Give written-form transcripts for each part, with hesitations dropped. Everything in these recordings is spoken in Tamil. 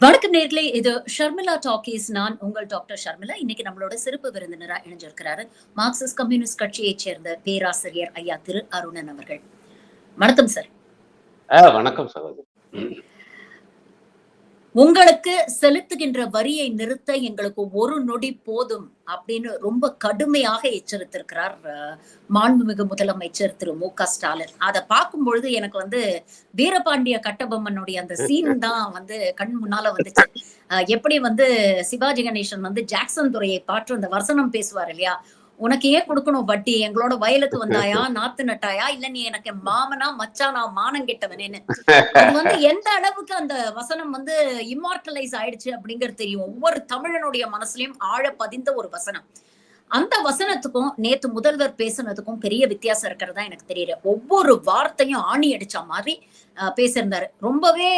வணக்கம் நேர்களே, இது ஷர்மிளா டாக்கீஸ். நான் உங்கள் டாக்டர் ஷர்மிளா. இன்னைக்கு நம்மளோட சிறப்பு விருந்தினரா இணைஞ்சிருக்கிறாரு மார்க்சிஸ்ட் கம்யூனிஸ்ட் கட்சியைச் சேர்ந்த பேராசிரியர் ஐயா திரு அருணன் அவர்கள். வணக்கம் சார். வணக்கம் சகோதரி. உங்களுக்கு செலுத்துகின்ற வரியை நிறுத்த எங்களுக்கு ஒரு நொடி போதும் அப்படின்னு ரொம்ப கடுமையாக எச்சரித்திருக்கிறார் மாண்புமிகு முதலமைச்சர் திரு மு.க. ஸ்டாலின். அதை பார்க்கும் பொழுது எனக்கு வீரபாண்டிய கட்டபொம்மனுடைய அந்த சீன் தான் கண் முன்னால வந்துச்சு. எப்படி சிவாஜி கணேசன் ஜாக்சன் துரையை பாற்று அந்த வசனம் பேசுவார் இல்லையா, உனக்கு ஏன் கொடுக்கணும் வட்டி, எங்களோட வயலுக்கு வந்தாயா, நாத்து நட்டாயா, இல்ல நீ எனக்கு மாமனா மச்சானா மானம் கெட்டவனேன்னு. அது எந்த அளவுக்கு அந்த வசனம் இம்மார்டலைஸ் ஆயிடுச்சு அப்படிங்கிறது தெரியும். ஒவ்வொரு தமிழனுடைய மனசுலயும் ஆழ பதிந்த ஒரு வசனம். அந்த வசனத்துக்கும் நேத்து முதல்வர் பேசுனதுக்கும் பெரிய வித்தியாசம் இருக்கிறதா எனக்கு தெரியல. ஒவ்வொரு வார்த்தையும் ஆணி அடிச்ச மாதிரி பேசியிருந்தாரு. ரொம்பவே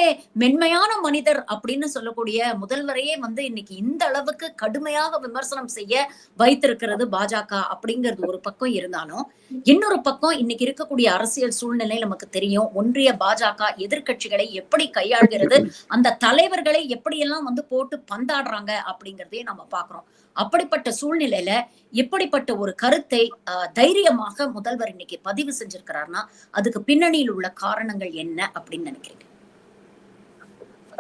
மென்மையான மனிதர் அப்படின்னு சொல்லக்கூடிய முதல்வரையே இன்னைக்கு இந்த அளவுக்கு கடுமையாக விமர்சனம் செய்ய வைத்திருக்கிறது பாஜக அப்படிங்கிறது ஒரு பக்கம் இருந்தாலும், இன்னொரு பக்கம் இன்னைக்கு இருக்கக்கூடிய அரசியல் சூழ்நிலை நமக்கு தெரியும். ஒன்றிய பாஜக எதிர்கட்சிகளை எப்படி கையாள்கிறது, அந்த தலைவர்களை எப்படியெல்லாம் போட்டு பந்தாடுறாங்க அப்படிங்கறதையும் நம்ம பாக்குறோம். அப்படிப்பட்ட சூழ்நிலையில இப்படிப்பட்ட ஒரு கருத்தை தைரியமாக முதல்வர் இன்னைக்கு பதிவு செஞ்சிருக்கிறார்னா அதுக்கு பின்னணியில் உள்ள காரணங்கள் என்ன அப்படின்னு நினைக்கிறீங்க?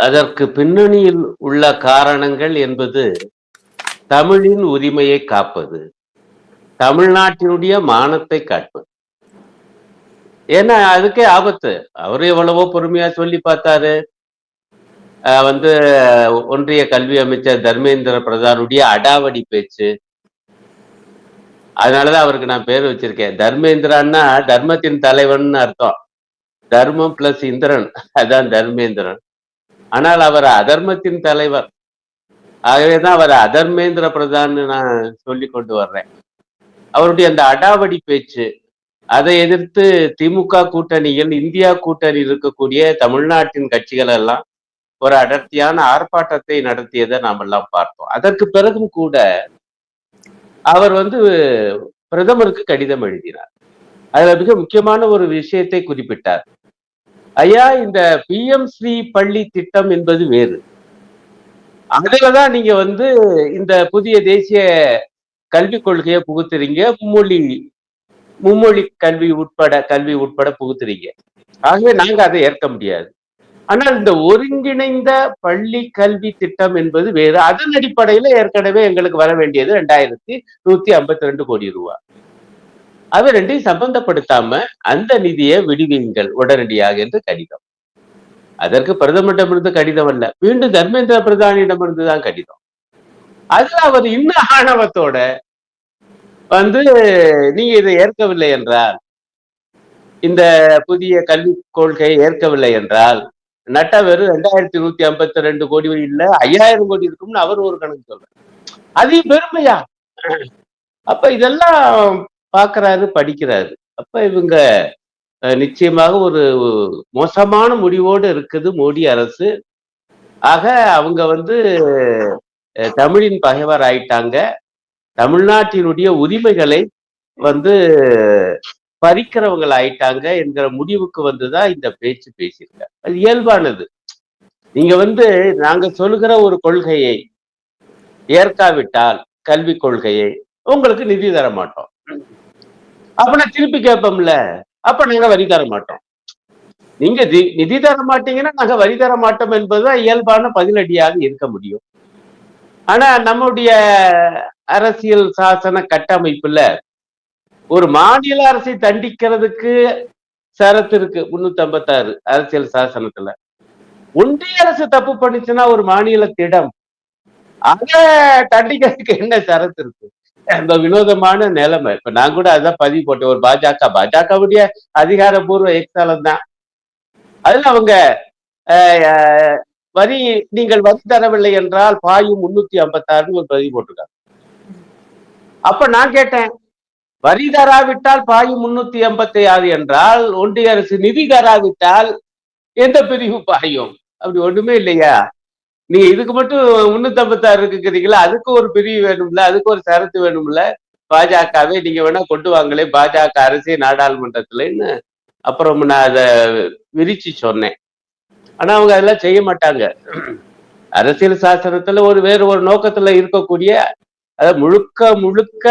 அதற்கு பின்னணியில் உள்ள காரணங்கள் என்பது தமிழின் உரிமையை காப்பது, தமிழ்நாட்டினுடைய மானத்தை காப்பது. ஏன்னா அதுக்கே ஆபத்து. அவரு எவ்வளவோ பொறுமையா சொல்லி பார்த்தாரு. ஒன்றிய கல்வி அமைச்சர் தர்மேந்திர பிரதானுடைய அடாவடி பேச்சு, அதனாலதான் அவருக்கு நான் பேர் வச்சிருக்கேன். தர்மேந்திரன்னா தர்மத்தின் தலைவன் அர்த்தம். தர்மம் பிளஸ் இந்திரன், அதான் தர்மேந்திரன். ஆனால் அவர் அதர்மத்தின் தலைவர். ஆகவேதான் அவர் அதர்மேந்திர பிரதான் நான் சொல்லி கொண்டு வர்றேன். அவருடைய அந்த அடாவடி பேச்சு, அதை எதிர்த்து திமுக கூட்டணியில், இந்தியா கூட்டணியில் இருக்கக்கூடிய தமிழ்நாட்டின் கட்சிகள் எல்லாம் ஒரு அடர்த்தியான ஆர்ப்பாட்டத்தை நடத்தியதை நாம் எல்லாம் பார்த்தோம். அதற்கு பிறகும் கூட அவர் பிரதமருக்கு கடிதம் எழுதினார். அதுல மிக முக்கியமான ஒரு விஷயத்தை குறிப்பிட்டார். ஐயா, இந்த PM ஸ்ரீ பள்ளி திட்டம் என்பது வேறு. அதுலதான் நீங்க இந்த புதிய தேசிய கல்விக் கொள்கையை புகுத்துறீங்க, மும்மொழி கல்வி உட்பட புகுத்துறீங்க. ஆகவே நாங்க அதை ஏற்க முடியாது. ஆனால் இந்த ஒருங்கிணைந்த பள்ளி கல்வி திட்டம் என்பது வேறு. அதன் அடிப்படையில ஏற்கனவே எங்களுக்கு வர வேண்டியது 2152 கோடி ரூபாய். அது ரெண்டையும் சம்பந்தப்படுத்தாம அந்த நிதியை விடுவீங்கள் உடனடியாக என்று கடிதம். அதற்கு பிரதமரிடமிருந்து கடிதம் அல்ல, மீண்டும் தர்மேந்திர பிரதானிடமிருந்து தான் கடிதம். அதுல அவர் இன்னும் ஆணவத்தோட நீங்க இதை ஏற்கவில்லை என்றால், இந்த புதிய கல்விக் கொள்கையை ஏற்கவில்லை என்றால் நட்டா வெறும் 2152 கோடி இல்ல 5000 கோடி இருக்கும்னு அவர் ஒரு கணக்கு சொல்றாரு. அது பெருமையா? அப்ப இதெல்லாம் பாக்குறாரு, படிக்கிறாரு. அப்ப இவங்க நிச்சயமாக ஒரு மோசமான முடிவோடு இருக்குது மோடி அரசு. ஆக அவங்க தமிழின் பகைவர் ஆயிட்டாங்க, தமிழ்நாட்டினுடைய உரிமைகளை பறிக்கிறவங்கள் ஆயிட்டாங்க என்கிற முடிவுக்கு வந்துதான் இந்த பேச்சு பேசியிருக்காங்க. அது இயல்பானது. நீங்க நாங்க சொல்லுகிற ஒரு கொள்கையை ஏற்காவிட்டால், கல்விக் கொள்கையை, உங்களுக்கு நிதி தர மாட்டோம். அப்ப நான் திருப்பி கேட்போம்ல, அப்ப நாங்க வரி தர மாட்டோம். நீங்க நிதி தர மாட்டீங்கன்னா நாங்க வரி தர மாட்டோம் என்பதுதான் இயல்பான பதிலடியாக இருக்க முடியும். ஆனா நம்முடைய அரசியல் சாசன கட்டமைப்புல ஒரு மாநில அரசை தண்டிக்கிறதுக்கு சரத்து இருக்கு 356 அரசியல் சாசனத்துல. ஒன்றிய அரசு தப்பு பண்ணிச்சுன்னா ஒரு மாநிலத்திடம் அத தண்டிக்கிறதுக்கு என்ன சரத்து இருக்கு? அந்த வினோதமான நிலைமை. இப்ப நான் கூட அதான் பதிவு போட்டேன். ஒரு பாஜகவுடைய அதிகாரப்பூர்வ எக்ஸாலம் தான். அதுல அவங்க நீங்கள் வரி தரவில்லை என்றால் பாயும் 356 ஒரு பதிவு போட்டிருக்காங்க. அப்ப நான் கேட்டேன், வரி தராவிட்டால் பாயும் 386 என்றால் ஒன்றிய அரசு நிதி தராவிட்டால் எந்த பிரிவு பாயும்? அப்படி ஒண்ணுமே இல்லையா? நீங்க இதுக்கு மட்டும் 356 இருக்கிறீங்களா? அதுக்கு ஒரு பிரிவு வேணும்ல, அதுக்கு ஒரு சரத்து வேணும்ல. பாஜகவே நீங்க வேணா கொண்டு வாங்களே பாஜக அரசே நாடாளுமன்றத்துலன்னு அப்புறம் நான் அதை விரிச்சு சொன்னேன். ஆனா அவங்க அதெல்லாம் செய்ய மாட்டாங்க. அரசியல் சாசனத்துல வேறு ஒரு நோக்கத்துல இருக்கக்கூடிய, அதாவது முழுக்க முழுக்க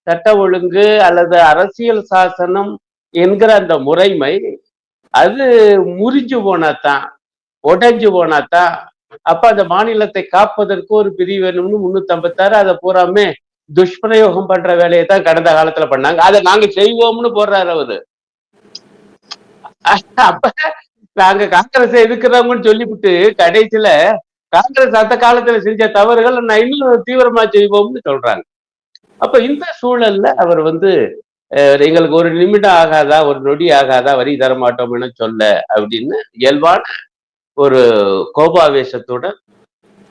சட்ட ஒழுங்கு அல்லது அரசியல் சாசனம் என்கிற அந்த முறைமை அது முறிஞ்சு போனாதான், உடைஞ்சு போனாதான், அப்ப அந்த மாநிலத்தை காப்பதற்கு ஒரு பிரிவு வேணும்னு 356 அதை பூராமே துஷ்பிரயோகம் பண்ற வேலையை தான் கடந்த காலத்துல பண்ணாங்க. அதை நாங்க செய்வோம்னு போடுறாரு அவரு. அப்ப நாங்க காங்கிரஸ் எதிர்க்கிறவங்கன்னு சொல்லிவிட்டு கடைசியில காங்கிரஸ் அந்த காலத்துல செஞ்ச தவறுகள் நான் இன்னும் தீவிரமா செய்வோம்னு சொல்றாங்க. அப்ப இந்த சூழல்ல அவர் எங்களுக்கு ஒரு நிமிடம் ஆகாதா, ஒரு நொடி ஆகாதா வரி தர மாட்டோம்னு சொல்ல அப்படின்னு இயல்பான ஒரு கோபாவேசத்துடன்,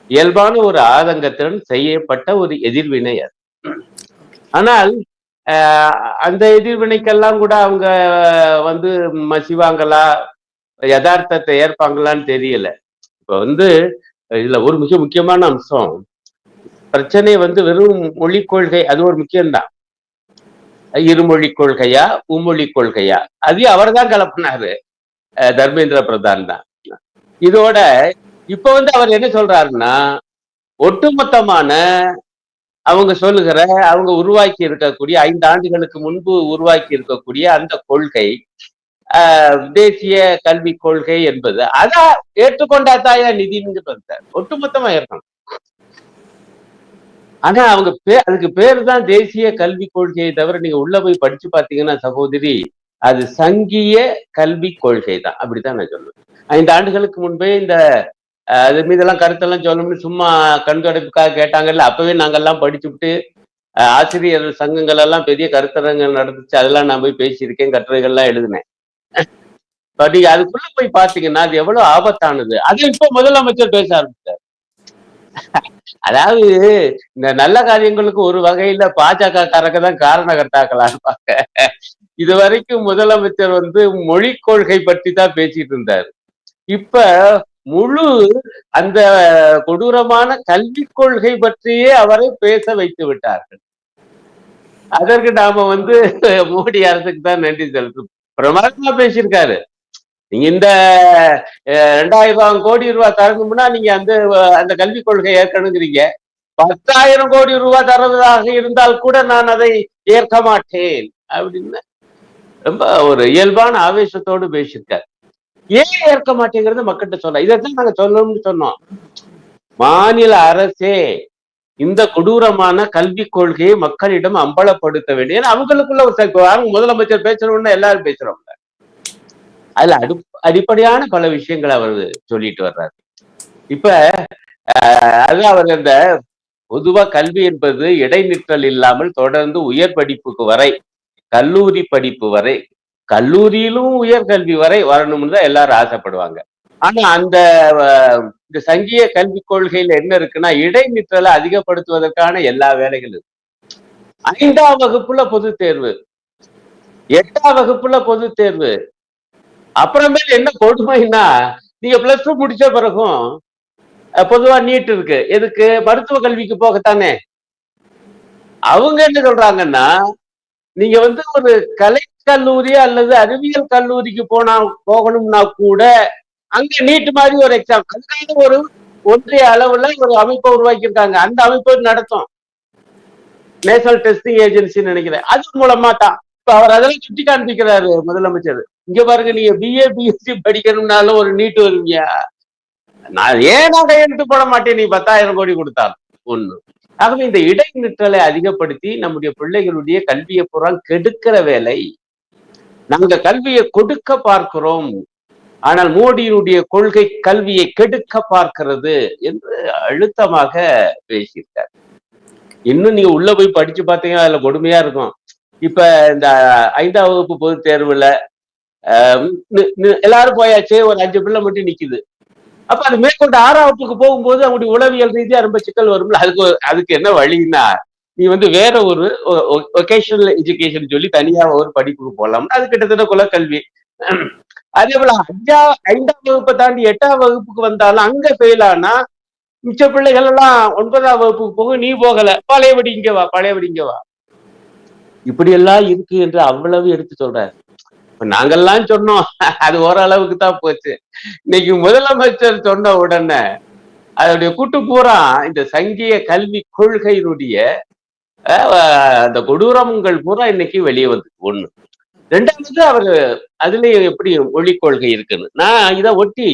இயல்பான ஒரு ஆதங்கத்துடன் செய்யப்பட்ட ஒரு எதிர்வினை அது. ஆனால் அந்த எதிர்வினைக்கெல்லாம் கூட அவங்க மசிவாங்களா, யதார்த்தத்தை ஏற்பாங்களான்னு தெரியல. இப்ப இதுல ஒரு மிக முக்கியமான அம்சம், பிரச்சனை வெறும் மொழி கொள்கை, அது ஒரு முக்கியம்தான். இருமொழி கொள்கையா, மும்மொழி கொள்கையா, அதையும் அவர் தான் கலப்பினாரு, தர்மேந்திர பிரதான் தான். இதோட இப்ப அவர் என்ன சொல்றாருன்னா, ஒட்டுமொத்தமான அவங்க உருவாக்கி இருக்கக்கூடிய 5 ஆண்டுகளுக்கு முன்பு உருவாக்கி இருக்கக்கூடிய அந்த கொள்கை, தேசிய கல்விக் கொள்கை என்பது அதான் ஏற்றுக்கொண்டாத்தாயா நிதின்னு வந்தார். ஒட்டுமொத்தமா ஏற்கணும். ஆனா அதுக்கு பேரு தான் தேசிய கல்விக் கொள்கையை தவிர, நீங்க உள்ள போய் படிச்சு பாத்தீங்கன்னா சகோதரி, அது சங்கிய கல்விக் கொள்கை தான். அப்படித்தான் நான் சொல்லுவேன். 5 ஆண்டுகளுக்கு முன்பே அது மீதெல்லாம் கருத்தெல்லாம் சொல்லணும்னு சும்மா கண்துடைப்புக்காக கேட்டாங்கல்ல, அப்பவே நாங்கெல்லாம் படிச்சுட்டு ஆசிரியர் சங்கங்கள் எல்லாம் பெரிய கருத்தரங்கள் நடந்துச்சு, அதெல்லாம் நான் போய் பேசியிருக்கேன், கட்டுரைகள்லாம் எழுதினேன். நீங்க அதுக்குள்ள போய் பாத்தீங்கன்னா அது எவ்வளவு ஆபத்தானது. அது இப்ப முதலமைச்சர் பேச ஆரம்பிச்சார். அதாவது இந்த நல்ல காரியங்களுக்கு ஒரு வகையில பாஜக காரங்க தான் காரணகர்த்தாக்களாக இருப்பாங்க. இதுவரைக்கும் முதலமைச்சர் மொழி கொள்கை பற்றி தான் பேசிட்டு இருந்தார். இப்ப முழு அந்த கொடூரமான கல்விக் கொள்கை பற்றியே அவரை பேச வைத்து விட்டார்கள். அதற்கு நாம மோடி அரசுக்கு தான் நன்றி செலுத்தும். பிரமாதமா பேசியிருக்காரு. நீங்க இந்த 2000 கோடி ரூபாய் தரணும்னா நீங்க அந்த கல்விக் கொள்கை ஏற்கணுங்கிறீங்க. 10,000 கோடி ரூபாய் தருவதாக இருந்தால் கூட நான் அதை ஏற்க மாட்டேன் அப்படின்னு ரொம்ப ஒரு இயல்பான ஆவேசத்தோடு பேசியிருக்காரு. ஏன் ஏற்க மாட்டேங்கிறது மக்கள்கிட்ட சொல்ல, இதைத்தான் நாங்க சொல்லணும்னு சொன்னோம். மாநில அரசே இந்த கொடூரமான கல்விக் கொள்கையை மக்களிடம் அம்பலப்படுத்த வேண்டிய, அவங்களுக்குள்ள ஒரு முதலமைச்சர் பேசணும்னா எல்லாரும் பேசுறோம். அதுல அடிப்படையான பல விஷயங்களை அவர் சொல்லிட்டு வர்றாரு. இப்ப அது அவர் பொதுவா கல்வி என்பது இடைநிற்றல் இல்லாமல் தொடர்ந்து உயர் படிப்புக்கு வரை, கல்லூரி படிப்பு வரை, கல்லூரியிலும் உயர்கல்வி வரை வரணும்னு தான் எல்லாரும் ஆசைப்படுவாங்க. ஆனா இந்த சங்கிய கல்விக் கொள்கையில என்ன இருக்குன்னா, இடைநிற்றலை அதிகப்படுத்துவதற்கான எல்லா வேலைகளும் இருக்கு. 5ஆம் வகுப்புல பொது தேர்வு, 8ஆம் வகுப்புல பொது தேர்வு, அப்புறமேல என்ன கொடுமைன்னா, நீங்க +2 முடிச்ச பிறகும் பொதுவா நீட் இருக்கு. எதுக்கு? மருத்துவ கல்விக்கு போகத்தானே. அவங்க என்ன சொல்றாங்கன்னா, நீங்க ஒரு கலை கல்லூரி அல்லது அறிவியல் கல்லூரிக்கு போகணும்னா கூட அங்க நீட் மாதிரி ஒரு எக்ஸாம், அதுக்காக ஒரு ஒன்றிய அளவுல ஒரு அமைப்பை உருவாக்கியிருக்காங்க. அந்த அமைப்பு நடத்தும், நேஷனல் டெஸ்டிங் ஏஜென்சி நினைக்கிறேன். அது மூலமா தான் இப்ப அவர் அதெல்லாம் சுட்டி காண்பிக்கிறாரு முதலமைச்சர். இங்க பாருங்க, நீங்க BA BSc படிக்கணும்னாலும் ஒரு நீட் வருவீங்க. நான் கையெழுத்து போட மாட்டேன் நீ 10,000 கோடி கொடுத்தாலும் ஒண்ணு. ஆகவே இந்த இடைநிற்றலை அதிகப்படுத்தி நம்முடைய பிள்ளைகளுடைய கல்வியை பூரா கெடுக்கிற வேலை. நாங்க கல்வியை கொடுக்க பார்க்கிறோம், ஆனால் மோடியினுடைய கொள்கை கல்வியை கெடுக்க பார்க்கிறது என்று அழுத்தமாக பேசியிருக்கார். இன்னும் நீங்க உள்ள போய் படிச்சு பார்த்தீங்கன்னா அதுல கொடுமையா இருக்கும். இப்ப இந்த 5ஆம் வகுப்பு பொது தேர்வுல எல்லாரும் போயாச்சு, ஒரு 5 பிள்ளை மட்டும் நிக்குது. அப்ப அது மேற்கொண்டு 6ஆம் வகுப்புக்கு போகும்போது அவங்களுடைய உளவியல் ரீதியா ரொம்ப சிக்கல் வரும்ல. அதுக்கு என்ன வழின்னா, நீ வேற ஒரு வொகேஷனல் எஜுகேஷன் சொல்லி தனியா ஒரு படிப்புக்கு போகலாம். அது கிட்டத்தட்ட குலக்கல்வி. அதே போல 5ஆம் வகுப்பை தாண்டி 8ஆம் வகுப்புக்கு வந்தாலும் அங்க ஃபெயில் ஆனா மிச்ச பிள்ளைகள் எல்லாம் 9ஆம் வகுப்புக்கு போக, நீ போகல, பழையபடி இங்க வா, பழையபடி இங்க வா. இப்படி எல்லாம் இருக்கு என்று அவ்வளவு எடுத்து சொல்றாரு. நாங்கெல்லாம் சொன்னோம், அது ஓரளவுக்கு தான் போச்சு. இன்னைக்கு முதலமைச்சர் சொன்ன உடனே அதனுடைய கூட்டு பூரா இந்த சங்கிய கல்வி கொள்கையினுடைய அந்த கொடூரங்கள் பூரா இன்னைக்கு வெளியே வந்து ஒண்ணு. ரெண்டாவது அவரு அதுலயும் எப்படி மொழி கொள்கை இருக்குன்னு நான் இதை ஒட்டி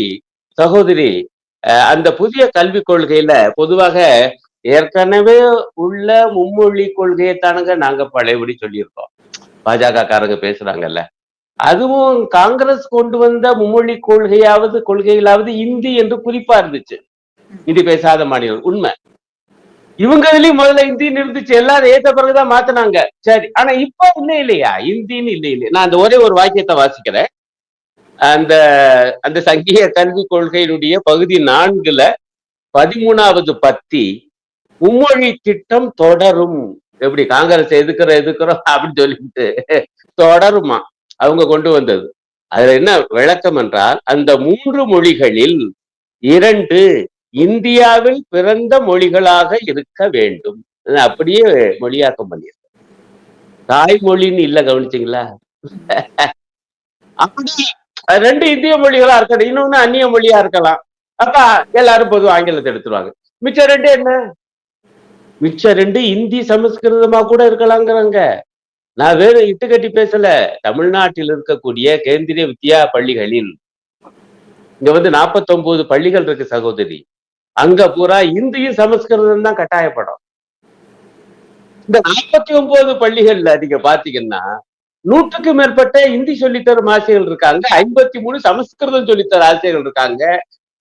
சகோதரி அந்த புதிய கல்விக் கொள்கையில பொதுவாக ஏற்கனவே உள்ள மும்மொழி கொள்கையை தானுங்க நாங்க பழையபடி சொல்லியிருக்கோம். பாஜக காரங்க பேசுறாங்கல்ல, அதுவும் காங்கிரஸ் கொண்டு வந்த மும்மொழி கொள்கையிலாவது இந்தி என்று குறிப்பா இருந்துச்சு. இந்தி பேசாத மாநிலம் உண்மை. இவங்க இதுலயும் முதல்ல இந்தின்னு இருந்துச்சு, எல்லாரும் ஏத்த பிறகுதான் மாத்தினாங்க. சரி, ஆனா இப்ப இல்லை இல்லையா இந்தின்னு இல்லை இல்லையா. நான் அந்த ஒரே ஒரு வாக்கியத்தை வாசிக்கிறேன். அந்த அந்த சங்கிய கல்விக் கொள்கையினுடைய பகுதி 4ல 13வது பத்தி, மும்மொழி திட்டம் தொடரும். எப்படி காங்கிரஸ் எதுக்குறோம் அப்படின்னு சொல்லிட்டு தொடருமா அவங்க கொண்டு வந்தது. அதுல என்ன விளக்கம் என்றால், அந்த 3 மொழிகளில் 2 இந்தியாவில் பிறந்த மொழிகளாக இருக்க வேண்டும். அப்படியே மொழியாக்கம் பண்ணியிருக்க. தாய்மொழின்னு இல்ல, கவனிச்சிங்களா? அப்படி 2 இந்திய மொழிகளா இருக்கணும், இன்னொன்னு அந்நிய மொழியா இருக்கலாம். அப்ப எல்லாரும் பொதுவா ஆங்கிலத்தை எடுத்துருவாங்க. மிச்ச 2 என்ன? மிச்ச 2 இந்தி சமஸ்கிருதமா கூட இருக்கலாங்கிறாங்க. நான் வேற இட்டுக்கட்டி பேசல. தமிழ்நாட்டில் இருக்கக்கூடிய கேந்திரிய வித்யா பள்ளிகளில் இங்க வந்து 49 பள்ளிகள் இருக்கு சகோதரி. அங்க பூரா இந்தியும் சமஸ்கிருதம் தான் கட்டாயப்படும். இந்த 49 பள்ளிகள்ல நீங்க பாத்தீங்கன்னா 100க்கு மேற்பட்ட இந்தி சொல்லித்தரும் ஆசிரியர்கள் இருக்காங்க, 53 சமஸ்கிருதம் சொல்லித்தர ஆசிரியர்கள் இருக்காங்க,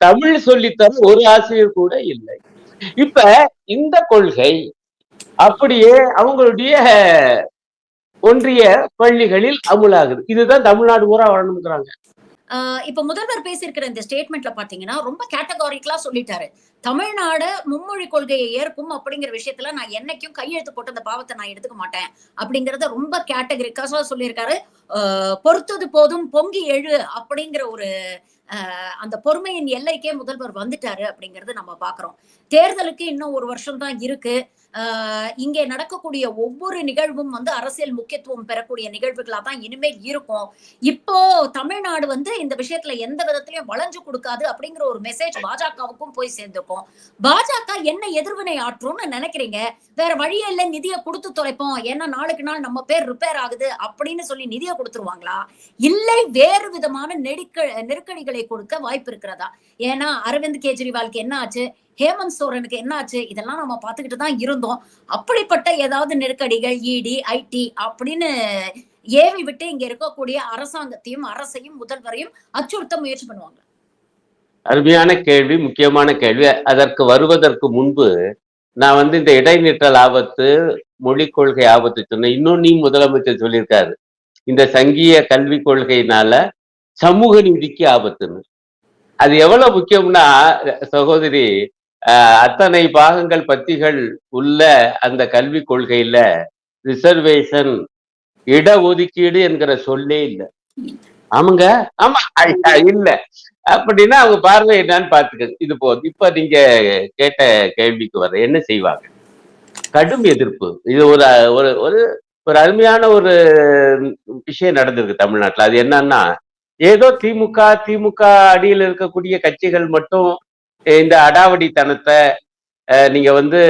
தமிழ் சொல்லித்தர ஒரு ஆசிரியர் கூட இல்லை. இப்ப இந்த கொள்கை அப்படியே அவங்களுடைய ஒன்றிய பள்ளிகளில் அமுலாகுது. இதுதான் தமிழ்நாடு பூரா வரணுங்கிறாங்க. இப்ப முதல்வர் பேசியிருக்கிற இந்த ஸ்டேட்மெண்ட்ல பாத்தீங்கன்னா ரொம்ப கேட்டகாரிக்கலா சொல்லிட்டாரு. தமிழ்நாடு மும்மொழி கொள்கையை ஏற்கும் அப்படிங்கிற விஷயத்துல நான் என்னைக்கும் கையெழுத்து போட்டு அந்த பாவத்தை நான் எடுத்துக்க மாட்டேன் அப்படிங்கறத ரொம்ப கேட்டகரிக்கா சொல்லியிருக்காரு. பொறுத்தது போதும் பொங்கி எழு அப்படிங்கிற ஒரு அந்த பொறுமையின் எல்லைக்கே முதல்வர் வந்துட்டாரு அப்படிங்கறது நம்ம பாக்குறோம். தேர்தலுக்கு இன்னும் ஒரு வருஷம் தான் இருக்கு. இங்கே நடக்கக்கூடிய ஒவ்வொரு நிகழ்வும் வந்து அரசியல் முக்கியத்துவம் பெறக்கூடிய நிகழ்வுகளா தான் இனிமேல் இருக்கும். இப்போ தமிழ்நாடு வந்து இந்த விஷயத்துல எந்த விதத்திலயும் வளைஞ்சு கொடுக்காது அப்படிங்கிற ஒரு மெசேஜ் பாஜகவுக்கும் போய் சேர்ந்திருக்கும். பாஜக என்ன எதிர்வினை ஆற்றும்னு நினைக்கிறீங்க? வேற வழியே இல்ல, நிதியை கொடுத்து தொலைப்போம், ஏன்னா நாளுக்கு நாள் நம்ம பேர் ரிப்பேர் ஆகுது அப்படின்னு சொல்லி நிதியை கொடுத்துருவாங்களா? இல்லை வேறு விதமான நெருக்கடிகளை கொடுக்க வாய்ப்பு இருக்கிறதா? ஏன்னா அரவிந்த் கெஜ்ரிவாலுக்கு என்ன ஆச்சு, ஹேமந்த் சோரனுக்கு என்ன ஆச்சு, இதெல்லாம் நம்ம பார்த்துக்கிட்டு தான் இருந்தோம். அப்படிப்பட்ட ஏதாவது நெருக்கடிகள் இடி ஐடி அப்படின்னு ஏவி விட்டு இங்க இருக்கக்கூடிய அரசாங்கத்தையும் அரசையும் முதல்வரையும் அச்சுறுத்த முயற்சி பண்ணுவாங்க? அருமையான கேள்வி, முக்கியமான கேள்வி. அதற்கு வருவதற்கு முன்பு நான் வந்து இந்த இடைநிற்றல் ஆபத்து, மொழிக் கொள்கை ஆபத்து சொன்னேன். இன்னொன்னையும் முதலமைச்சர் சொல்லியிருக்காரு, இந்த சங்கிய கல்விக் கொள்கையினால சமூக நீதிக்கு ஆபத்துன்னு. அது எவ்வளவு முக்கியம்னா சகோதரி, அத்தனை பாகங்கள் பத்திகள் உள்ள அந்த கல்விக் கொள்கையில ரிசர்வேஷன், இடஒதுக்கீடு என்கிற சொல்லே இல்லை. ஆமாங்க, ஆமா இல்ல. அப்படின்னா அவங்க பார்வை என்னன்னு பாத்துக்க. இது போதும். இப்ப நீங்க கேட்ட கேள்விக்கு வர என்ன செய்வாங்க? கடும் எதிர்ப்பு. இது ஒரு ஒரு ஒரு ஒரு அருமையான ஒரு விஷயம் நடந்திருக்கு தமிழ்நாட்டுல. அது என்னன்னா, ஏதோ திமுக அடியில் இருக்கக்கூடிய கட்சிகள் மட்டும் இந்த அடாவடித்தனத்தை நீங்க வந்து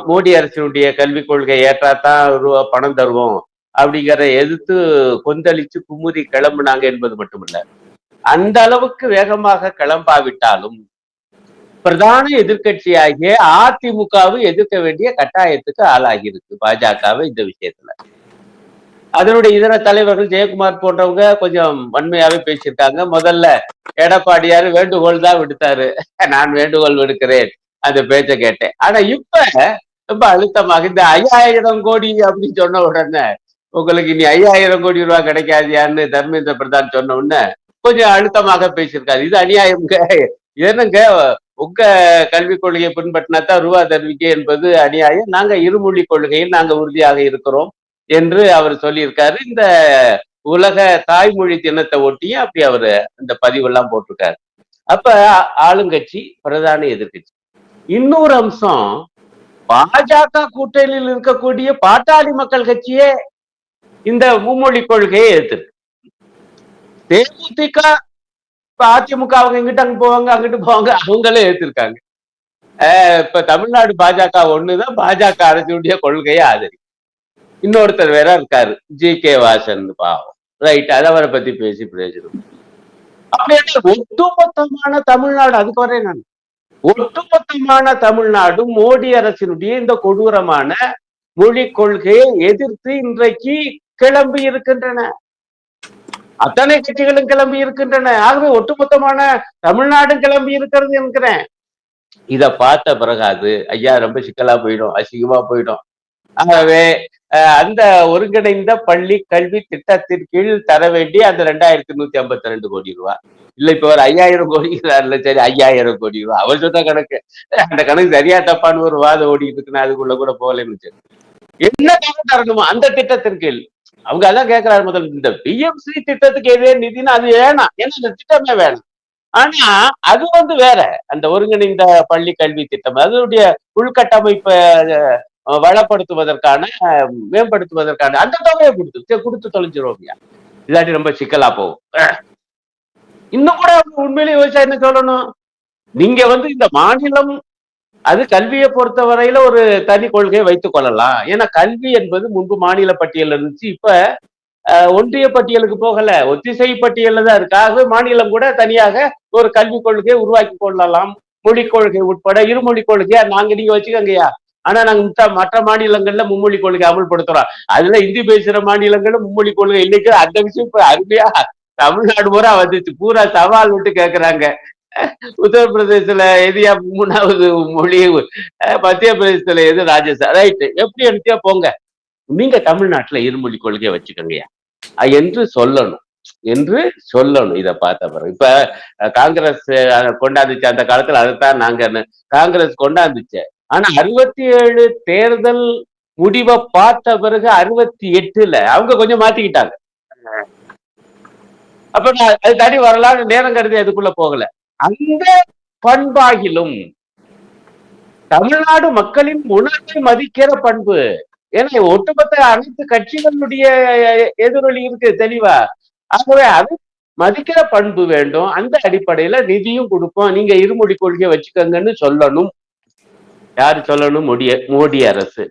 மோடி அரசினுடைய கல்விக் கொள்கை ஏற்றாத்தான் பணம் தருவோம் அப்படிங்கிற எதிர்த்து கொந்தளிச்சு குமுறி கிளம்புனாங்க என்பது மட்டுமல்ல, அந்த அளவுக்கு வேகமாக கிளம்பாவிட்டாலும் பிரதான எதிர்கட்சியாகிய அதிமுகவை எதிர்க்க வேண்டிய கட்டாயத்துக்கு ஆளாகி இருக்கு பாஜகவை இந்த விஷயத்துல. அதனுடைய இதர தலைவர்கள் ஜெயக்குமார் போன்றவங்க கொஞ்சம் வன்மையாவே பேசியிருக்காங்க. முதல்ல எடப்பாடியார் வேண்டுகோள் தான் விடுத்தாரு, நான் வேண்டுகோள் விடுக்கிறேன், அந்த பேச்சை கேட்டேன். ஆனா இப்ப ரொம்ப அழுத்தமாக இந்த 5000 கோடி அப்படின்னு சொன்ன உடனே, உங்களுக்கு இனி 5000 கோடி ரூபாய் கிடைக்காதியான்னு தர்மேந்திர பிரதான் சொன்ன உடனே கொஞ்சம் அழுத்தமாக பேசியிருக்காரு. இது அநியாயம்ங்க, என்னங்க உங்க கல்விக் கொள்கையை பின்பற்றினாத்தான் ரூபா தருவிக்கை என்பது அநியாயம், நாங்க இருமொழி கொள்கையில் நாங்க உறுதியாக இருக்கிறோம் என்று அவர் சொல்லியிருக்காரு. இந்த உலக தாய்மொழி தினத்தை ஒட்டியும் அப்படி அவரு அந்த பதிவெல்லாம் போட்டிருக்காரு. அப்ப ஆளுங்கட்சி பிரதான எதிர்கட்சி. இன்னொரு அம்சம், பாஜக கூட்டணியில் இருக்கக்கூடிய பாட்டாளி மக்கள் கட்சியே இந்த மும்மொழி கொள்கையை எதிர்த்து, தேமுதிக இப்ப அதிமுக அவங்க இங்கிட்ட அங்க போவாங்க, அங்கிட்டு போவாங்க, அவங்களே ஏத்திருக்காங்க. இப்ப தமிழ்நாடு பாஜக ஒண்ணுதான் பாஜக அரசுடைய கொள்கையை ஆதரிக்கும். இன்னொருத்தர் வேற இருக்காரு, ஜி.கே. வாசன், பாவம். ரைட், அது அவரை பத்தி பேசி பிரயோஜனம். அப்படின்னா ஒட்டுமொத்தமான தமிழ்நாடு, அதுக்கு வரேன் நான். ஒட்டுமொத்தமான தமிழ்நாடு மோடி அரசினுடைய இந்த கொடூரமான மொழி கொள்கையை எதிர்த்து இன்றைக்கு கிளம்பி இருக்கின்றன. அத்தனை கட்சிகளும் கிளம்பி இருக்கின்றன. ஆகவே ஒட்டுமொத்தமான தமிழ்நாடும் கிளம்பி இருக்கிறது என்கிறேன். இத பார்த்த பிறகு அது ஐயா ரொம்ப சிக்கலா போயிடும், அசிங்கமா போயிடும். ஆகவே அந்த ஒருங்கிணைந்த பள்ளி கல்வி திட்டத்தின் கீழ் தர வேண்டிய அந்த 2152 கோடி ரூபாய், இல்ல இப்ப ஒரு 5000 கோடிங்கிறாருல, சரி 5000 கோடி ரூபாய் அவர் சொன்ன கணக்கு, அந்த கணக்கு சரியா தப்பான்னு ஒரு வாதம் ஓடிட்டு இருக்குன்னு அதுக்குள்ள கூட போகலன்னு என்ன தரணுமோ அந்த திட்டத்தின் கீழ் அவங்க அதான் கேட்கிறாரு. முதல் இந்த பிஎம்சி திட்டத்துக்கு எதே நிதினா அது வேணாம், ஏன்னா இந்த திட்டமே வேணாம். ஆனா அது வந்து வேற, அந்த ஒருங்கிணைந்த பள்ளி கல்வி திட்டம் அதனுடைய உள்கட்டமைப்பை வளப்படுத்துவதற்கான, மேம்படுத்துவதற்கான அந்த தொகையை கொடுத்து தொலைஞ்சிருவோம். இல்லாட்டி ரொம்ப சிக்கலா போகும். இன்னும் கூட உண்மையிலேயே விவசாயம் என்ன சொல்லணும், நீங்க வந்து இந்த மாநிலம் அது கல்வியை பொறுத்த வரையில ஒரு தனி கொள்கையை வைத்துக் கொள்ளலாம். ஏன்னா கல்வி என்பது முன்பு மாநில பட்டியல் இருந்துச்சு, இப்ப ஒன்றிய பட்டியலுக்கு போகல, ஒத்திசை பட்டியல்ல தான் இருக்கு. ஆகவே மாநிலம் கூட தனியாக ஒரு கல்விக் கொள்கையை உருவாக்கி கொள்ளலாம். மொழிக் கொள்கை உட்பட இருமொழி கொள்கையா நீங்க வச்சுக்கோங்கய்யா. ஆனா நாங்க மற்ற மாநிலங்கள்ல மும்மொழி கொள்கை அமல்படுத்துறோம். அதுல இந்தி பேசுற மாநிலங்கள்ல மும்மொழி கொள்கை இன்னைக்கு அந்த விஷயம் இப்ப அருமையா தமிழ்நாடு பூரா வந்துச்சு. பூரா சவால் விட்டு கேக்குறாங்க. உத்தரப்பிரதேசத்துல எதியா 3வது மொழி, மத்திய பிரதேசத்துல எது ராஜஸ்தான், ரைட், எப்படி எடுத்தியா போங்க, நீங்க தமிழ்நாட்டுல இருமொழி கொள்கையை வச்சுக்கோங்கயா என்று சொல்லணும், என்று சொல்லணும். இதை பார்த்த பிறகு இப்ப காங்கிரஸ் கொண்டாந்துச்சு அந்த காலத்துல, அதைத்தான் நாங்க காங்கிரஸ் கொண்டாந்துச்சு. ஆனா 67 தேர்தல் முடிவை பார்த்த பிறகு 68ல அவங்க கொஞ்சம் மாத்திக்கிட்டாங்க. அப்ப நான் அது தனி வரலாறு நேரம் கருதி அதுக்குள்ள போகல. அந்த பண்பாகிலும் தமிழ்நாடு மக்களின் உணர்வை மதிக்கிற பண்பு, ஏன்னா ஒட்டுமொத்த அனைத்து கட்சிகளுடைய எதிரொலி இருக்கு தெளிவா. ஆகவே அது மதிக்கிற பண்பு வேண்டும். அந்த அடிப்படையில நிதியும் கொடுப்போம், நீங்க இருமொழி கொள்கையை வச்சுக்கோங்கன்னு சொல்லணும். யாரு சொல்லணும்? மோடி அரசு.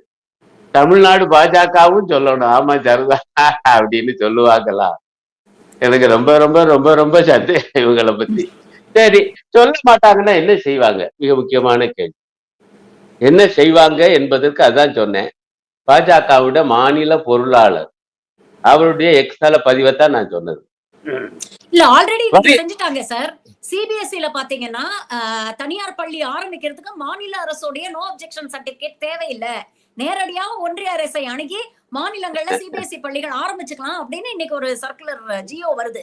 தமிழ்நாடு பாஜகவும் சொல்லணும். ஆமா சரிதான் அப்படின்னு சொல்லுவாங்களா? எனக்கு ரொம்ப ரொம்ப ரொம்ப ரொம்ப சந்தேகம் இவங்களை பத்தி. சரி, சொல்ல மாட்டாங்கன்னா என்ன செய்வாங்க? மிக முக்கியமான கேள்வி, என்ன செய்வாங்க என்பதற்கு அதான் சொன்னேன். பாஜகவோட மாநில பொருளாளர் அவருடைய எக்ஸ்தல பதிவைத்தான் நான் சொன்னது. இல்ல ஆல்ரெடி செஞ்சுட்டாங்க சார். சிபிஎஸ்இல பாத்தீங்கன்னா தனியார் பள்ளி ஆரம்பிக்கிறதுக்கு மாநில அரசுடைய நோ அப்ஜெக்ஷன் சர்டிபிகேட் தேவையில்லை, நேரடியா ஒன்றிய அரசை அணுகி மாநிலங்கள்ல சிபிஎஸ்இ பள்ளிகள் ஆரம்பிச்சுக்கலாம் அப்படின்னு இன்னைக்கு ஒரு சர்க்குலர் ஜியோ வருது.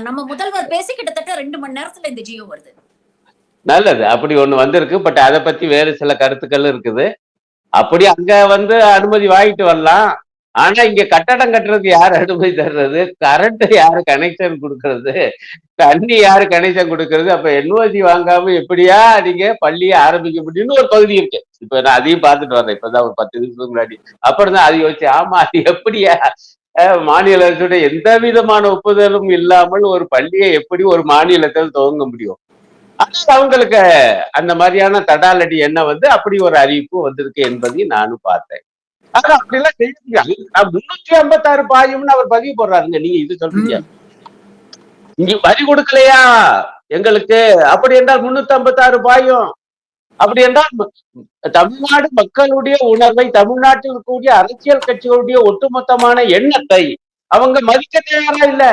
நம்ம முதல்வர் பேசி கிட்டத்தட்ட 2 மணி நேரத்துல இந்த ஜியோ வருது. நல்லது, அப்படி ஒண்ணு வந்திருக்கு. பட் அதை பத்தி வேறு சில கருத்துக்கள் இருக்குது. அப்படி அங்க வந்து அனுமதி வாங்கிட்டு வரலாம். ஆனா இங்க கட்டடம் கட்டுறதுக்கு யாரு அனுமதி தர்றது? கரண்ட் யாரு கனெக்ஷன் கொடுக்கறது? தண்ணி யாரு கனெக்ஷன் கொடுக்கறது? அப்ப என்ஓசி வாங்காம எப்படியா நீங்க பள்ளியை ஆரம்பிக்க முடியும்னு ஒரு பகுதி இருக்கு. இப்ப நான் அதையும் பார்த்துட்டு வரேன், இப்பதான் ஒரு 10 நிமிஷத்துக்கு முன்னாடி. அப்புறம் தான் அதை யோசிச்சு, ஆமா அது எப்படியா மாநில அரசோட எந்த விதமான ஒப்புதலும் இல்லாமல் ஒரு பள்ளியை எப்படி ஒரு மாநிலத்தில் துவங்க முடியும்? ஆனால் அவங்களுக்கு அந்த மாதிரியான தடாலடி என்ன வந்து அப்படி ஒரு அறிவிப்பு வந்திருக்கு என்பதையும் நானும் பார்த்தேன். ஆனா அப்படிலாம் செய்ய முடியாது. 356 பாயும்னு அவர் பதிவு போடுறாருங்க. நீங்க இது சொல்றீங்க, இங்க வரி கொடுக்கலையா எங்களுக்கு, அப்படி என்றால் 356 பாயும். அப்படி என்றால் தமிழ்நாடு மக்களுடைய உணர்வை, தமிழ்நாட்டில் இருக்கக்கூடிய அரசியல் கட்சிகளுடைய ஒட்டுமொத்தமான எண்ணத்தை அவங்க மதிக்க தயாரா இல்ல.